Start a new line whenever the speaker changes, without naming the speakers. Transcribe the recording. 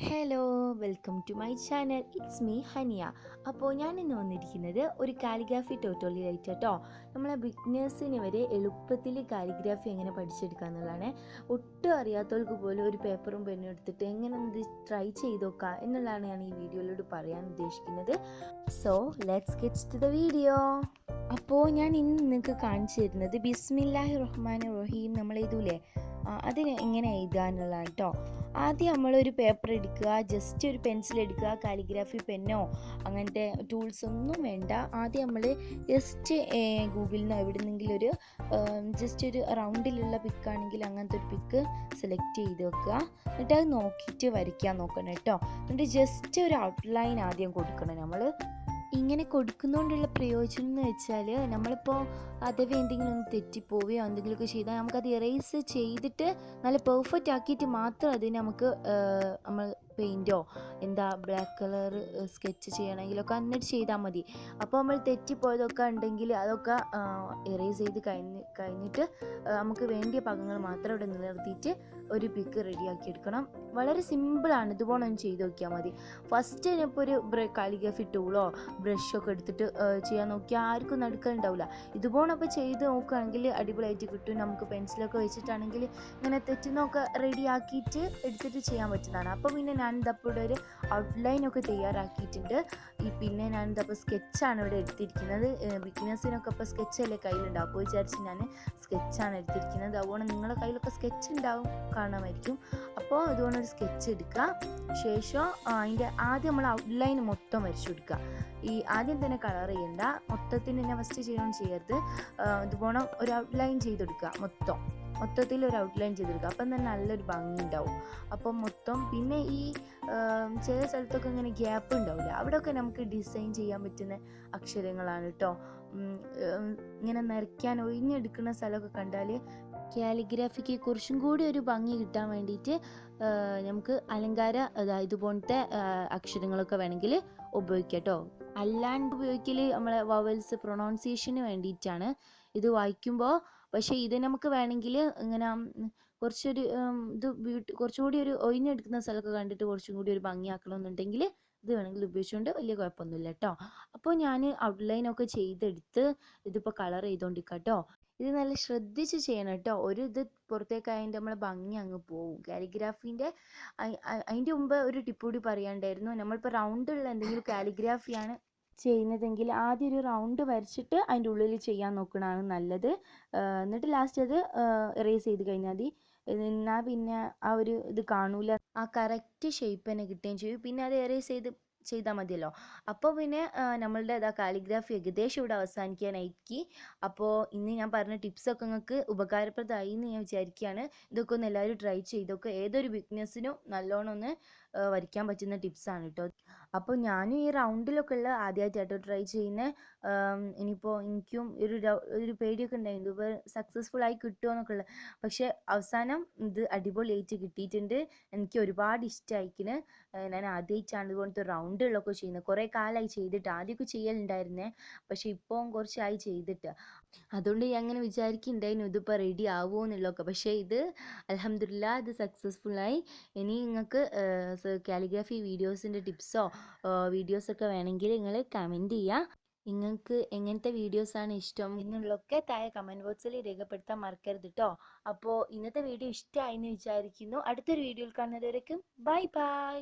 Hello, welcome to my channel. It's me Haniya. അപ്പോൾ ഞാൻ ഇന്ന് വന്നിരിക്കുന്നത് ഒരു കാലിഗ്രാഫി ട്യൂട്ടോറിയലായിട്ട് കേട്ടോ. നമ്മളെ ബിഗ്നേഴ്സിന് വരെ എളുപ്പത്തിൽ കാലിഗ്രാഫി എങ്ങനെ പഠിച്ചെടുക്കുക എന്നുള്ളതാണ്. ഒട്ടും അറിയാത്തവർക്ക് പോലും ഒരു പേപ്പറും പെന്നും എടുത്തിട്ട് എങ്ങനെ ഒന്ന് ട്രൈ ചെയ്ത് നോക്കുക എന്നുള്ളതാണ് ഞാൻ ഈ വീഡിയോയിലൂടെ പറയാൻ ഉദ്ദേശിക്കുന്നത്. So let's get to the video. അപ്പോൾ ഞാൻ ഇന്ന് നിങ്ങൾക്ക് കാണിച്ചു തരുന്നത് ബിസ്മില്ലാഹി റഹ്മാൻ റഹീം നമ്മൾ എഴുതൂലേ, അതിന് എങ്ങനെ എഴുതാനുള്ളതാണ് കേട്ടോ. ആദ്യം നമ്മളൊരു പേപ്പർ എടുക്കുക, ജസ്റ്റ് ഒരു പെൻസിൽ എടുക്കുക, കാലിഗ്രാഫി പെന്നോ അങ്ങനത്തെ ടൂൾസ് ഒന്നും വേണ്ട. ആദ്യം നമ്മൾ ജസ്റ്റ് ഗൂഗിളിൽ നിന്നോ എവിടെ നിന്നെങ്കിലും ഒരു ജസ്റ്റ് ഒരു റൗണ്ടിലുള്ള പിക്കാണെങ്കിൽ അങ്ങനത്തെ ഒരു പിക്ക് സെലക്ട് ചെയ്ത് വെക്കുക. എന്നിട്ട് അത് നോക്കിയിട്ട് വരയ്ക്കാൻ നോക്കണം കേട്ടോ. എന്നിട്ട് ജസ്റ്റ് ഒരു ഔട്ട്ലൈൻ ആദ്യം കൊടുക്കണം. നമ്മൾ ഇങ്ങനെ കൊടുക്കുന്നതുകൊണ്ടുള്ള പ്രയോജനം എന്ന് വെച്ചാൽ നമ്മളിപ്പോൾ അഥവാ എന്തെങ്കിലും ഒന്ന് തെറ്റിപ്പോവുകയോ എന്തെങ്കിലുമൊക്കെ ചെയ്താൽ നമുക്കത് എറേസ് ചെയ്തിട്ട് നല്ല പെർഫെക്റ്റ് ആക്കിയിട്ട് മാത്രം അതിന് നമുക്ക് നമ്മൾ പെയിൻറ്റോ ബ്ലാക്ക് കളർ സ്കെച്ച് ചെയ്യണമെങ്കിലൊക്കെ എന്നിട്ട് ചെയ്താൽ മതി. അപ്പോൾ നമ്മൾ തെറ്റിപ്പോയതൊക്കെ ഉണ്ടെങ്കിൽ അതൊക്കെ എറേസ് ചെയ്ത് കഴിഞ്ഞിട്ട് നമുക്ക് വേണ്ടിയ ഭാഗങ്ങൾ മാത്രം ഇവിടെ നിലനിർത്തിയിട്ട് ഒരു പിക്ക് റെഡിയാക്കി എടുക്കണം. വളരെ സിമ്പിളാണ്. ഇതുപോലെ ഒന്ന് ചെയ്ത് നോക്കിയാൽ മതി. ഫസ്റ്റ് ഇപ്പോൾ ഒരു കാലിഗ്രഫി ടൂളോ ബ്രഷൊക്കെ എടുത്തിട്ട് ചെയ്യാൻ നോക്കിയാൽ ആർക്കും നടുക്കലുണ്ടാവില്ല. ഇതുപോലൊക്കെ ചെയ്ത് നോക്കുകയാണെങ്കിൽ അടിപൊളിയായിട്ട് കിട്ടും. നമുക്ക് പെൻസിലൊക്കെ വെച്ചിട്ടാണെങ്കിൽ ഇങ്ങനെ തെറ്റുന്നൊക്കെ റെഡിയാക്കിയിട്ട് എടുത്തിട്ട് ചെയ്യാൻ പറ്റുന്നതാണ്. അപ്പോൾ പിന്നെ ഞാൻ ഇതപ്പോൾ ഒരു ഔട്ട്ലൈനൊക്കെ തയ്യാറാക്കിയിട്ടുണ്ട്. പിന്നെ ഞാൻ ഇതപ്പോൾ സ്കെച്ചാണ് ഇവിടെ എടുത്തിരിക്കുന്നത്. ബിഗിനേഴ്സിനൊക്കെ ഇപ്പോൾ സ്കെച്ചല്ലേ കയ്യിലുണ്ടാവും. അപ്പോൾ വിചാരിച്ച് ഞാൻ സ്കെച്ചാണ് എടുത്തിരിക്കുന്നത്. അതുകൊണ്ട് നിങ്ങളുടെ കയ്യിലൊക്കെ സ്കെച്ച് ഉണ്ടാവും, കാണാമായിരിക്കും. അപ്പോൾ അതുകൊണ്ട് ഒരു സ്കെച്ച് എടുക്കുക. ശേഷം അതിൻ്റെ ആദ്യം നമ്മൾ ഔട്ട്ലൈൻ മൊത്തം വരച്ചു കൊടുക്കുക. ആദ്യം തന്നെ കളർ ചെയ്യണ്ട, മൊത്തത്തിന് തന്നെ ഫസ്റ്റ് ചെയ്യണം ചെയ്യരുത്. ഇതുപോലെ ഒരു ഔട്ട്ലൈൻ ചെയ്തെടുക്കുക. മൊത്തത്തിൽ ഒരു ഔട്ട്ലൈൻ ചെയ്തെടുക്കുക. അപ്പം തന്നെ നല്ലൊരു ഭംഗി ഉണ്ടാവും. അപ്പം മൊത്തം പിന്നെ ചില സ്ഥലത്തൊക്കെ ഇങ്ങനെ ഗ്യാപ്പ് ഉണ്ടാവില്ല, അവിടെയൊക്കെ നമുക്ക് ഡിസൈൻ ചെയ്യാൻ പറ്റുന്ന അക്ഷരങ്ങളാണ് കേട്ടോ. ഇങ്ങനെ നിറയ്ക്കാൻ ഒഴിഞ്ഞെടുക്കുന്ന സ്ഥലമൊക്കെ കണ്ടാൽ കാലിഗ്രാഫിക്ക് കുറച്ചും കൂടി ഒരു ഭംഗി കിട്ടാൻ വേണ്ടിയിട്ട് നമുക്ക് അലങ്കാര ഇതുപോലത്തെ അക്ഷരങ്ങളൊക്കെ വേണമെങ്കിൽ ഉപയോഗിക്കാം കേട്ടോ. അല്ലാണ്ട് ഉപയോഗിക്കൽ നമ്മളെ വവൽസ് പ്രൊണൗൺസിയേഷന് വേണ്ടിയിട്ടാണ് ഇത് വായിക്കുമ്പോൾ. പക്ഷേ ഇത് നമുക്ക് വേണമെങ്കിൽ ഇങ്ങനെ കുറച്ചൊരു കുറച്ചുകൂടി ഒരു ഒഴിഞ്ഞെടുക്കുന്ന സ്ഥലമൊക്കെ കണ്ടിട്ട് കുറച്ചും കൂടി ഒരു ഭംഗിയാക്കണമെന്നുണ്ടെങ്കിൽ ഇത് വേണമെങ്കിൽ ഉപയോഗിച്ചുകൊണ്ട് വലിയ കുഴപ്പമൊന്നുമില്ല കേട്ടോ. അപ്പോൾ ഞാൻ ഔട്ട്ലൈനൊക്കെ ചെയ്തെടുത്ത് ഇതിപ്പോൾ കളർ ചെയ്തുകൊണ്ടിരിക്കാം കേട്ടോ. ഇത് നല്ല ശ്രദ്ധിച്ച് ചെയ്യണം കേട്ടോ. ഒരു ഇത് പുറത്തേക്കായതിൻ്റെ നമ്മളെ ഭംഗി അങ്ങ് പോവും. കാലിഗ്രാഫീൻ്റെ അതിൻ്റെ മുമ്പ് ഒരു ടിപ്പ് കൂടി പറയാണ്ടായിരുന്നു. നമ്മളിപ്പോൾ റൗണ്ടുള്ള എന്തെങ്കിലും കാലിഗ്രാഫിയാണ് ചെയ്യുന്നതെങ്കിൽ ആദ്യം ഒരു റൗണ്ട് വരച്ചിട്ട് അതിൻ്റെ ഉള്ളിൽ ചെയ്യാൻ നോക്കണതാണ് നല്ലത്. എന്നിട്ട് ലാസ്റ്റ് അത് എറേസ് ചെയ്ത് കഴിഞ്ഞാൽ മതി. എന്നാൽ പിന്നെ ആ ഒരു ഇത് കാണൂല, ആ കറക്റ്റ് ഷേപ്പ് തന്നെ കിട്ടുകയും ചെയ്യും. പിന്നെ അത് എറേസ് ചെയ്താൽ മതിയല്ലോ. അപ്പോൾ പിന്നെ നമ്മളുടെ കാലിഗ്രാഫി ഏകദേശം ഇവിടെ അവസാനിക്കാനായിരിക്കും. അപ്പോൾ ഇന്ന് ഞാൻ പറഞ്ഞ ടിപ്സൊക്കെ നിങ്ങൾക്ക് ഉപകാരപ്രദമായി എന്ന് ഞാൻ വിചാരിക്കുകയാണ്. ഇതൊക്കെ ഒന്ന് എല്ലാവരും ട്രൈ ചെയ്തൊക്കെ ഏതൊരു ബിഗ്നേഴ്സിനും നല്ലോണം ഒന്ന് വരയ്ക്കാൻ പറ്റുന്ന ടിപ്സാണ് കേട്ടോ. അപ്പോൾ ഞാനും ഈ റൗണ്ടിലൊക്കെ ഉള്ള ആദ്യമായിട്ടാട്ടോ ട്രൈ ചെയ്യുന്നത്. ഇനിയിപ്പോൾ എനിക്കും ഒരു പേടിയൊക്കെ ഉണ്ടായിരുന്നു, ഇപ്പോൾ സക്സസ്ഫുൾ ആയി കിട്ടുമോ എന്നൊക്കെ ഉള്ളത്. പക്ഷേ അവസാനം ഇത് അടിപൊളിയായിട്ട് കിട്ടിയിട്ടുണ്ട്. എനിക്ക് ഒരുപാട് ഇഷ്ടമായിക്കിന്. ഞാൻ ആദ്യമായിട്ടാണ് ഇതുപോലത്തെ റൗണ്ടുകളൊക്കെ ചെയ്യുന്നത്. കുറേ കാലമായി ചെയ്തിട്ട്. ആദ്യമൊക്കെ ചെയ്യലുണ്ടായിരുന്നേ, പക്ഷേ ഇപ്പോൾ കുറച്ചായി ചെയ്തിട്ട്. അതുകൊണ്ട് ഞാൻ അങ്ങനെ വിചാരിക്കുന്നുണ്ടായിരുന്നു ഇതിപ്പോൾ റെഡി ആവുമോ എന്നുള്ളതൊക്കെ. പക്ഷേ ഇത് അൽഹംദുലില്ലാ ഇത് സക്സസ്ഫുള്ളായി. ഇനി നിങ്ങൾക്ക് കാലിഗ്രാഫി വീഡിയോസിൻ്റെ ടിപ്സോ വീഡിയോസൊക്കെ വേണമെങ്കിൽ നിങ്ങൾ കമൻറ്റ് ചെയ്യുക. നിങ്ങൾക്ക് എങ്ങനത്തെ വീഡിയോസാണ് ഇഷ്ടം എന്നുള്ളതൊക്കെ താഴെ കമൻറ്റ് ബോക്സിൽ രേഖപ്പെടുത്താൻ മറക്കരുത് കേട്ടോ. അപ്പോൾ ഇന്നത്തെ വീഡിയോ ഇഷ്ടമായി എന്ന് വിചാരിക്കുന്നു. അടുത്തൊരു വീഡിയോയിൽ കാണുന്നതുവരേക്കും ബൈ ബൈ.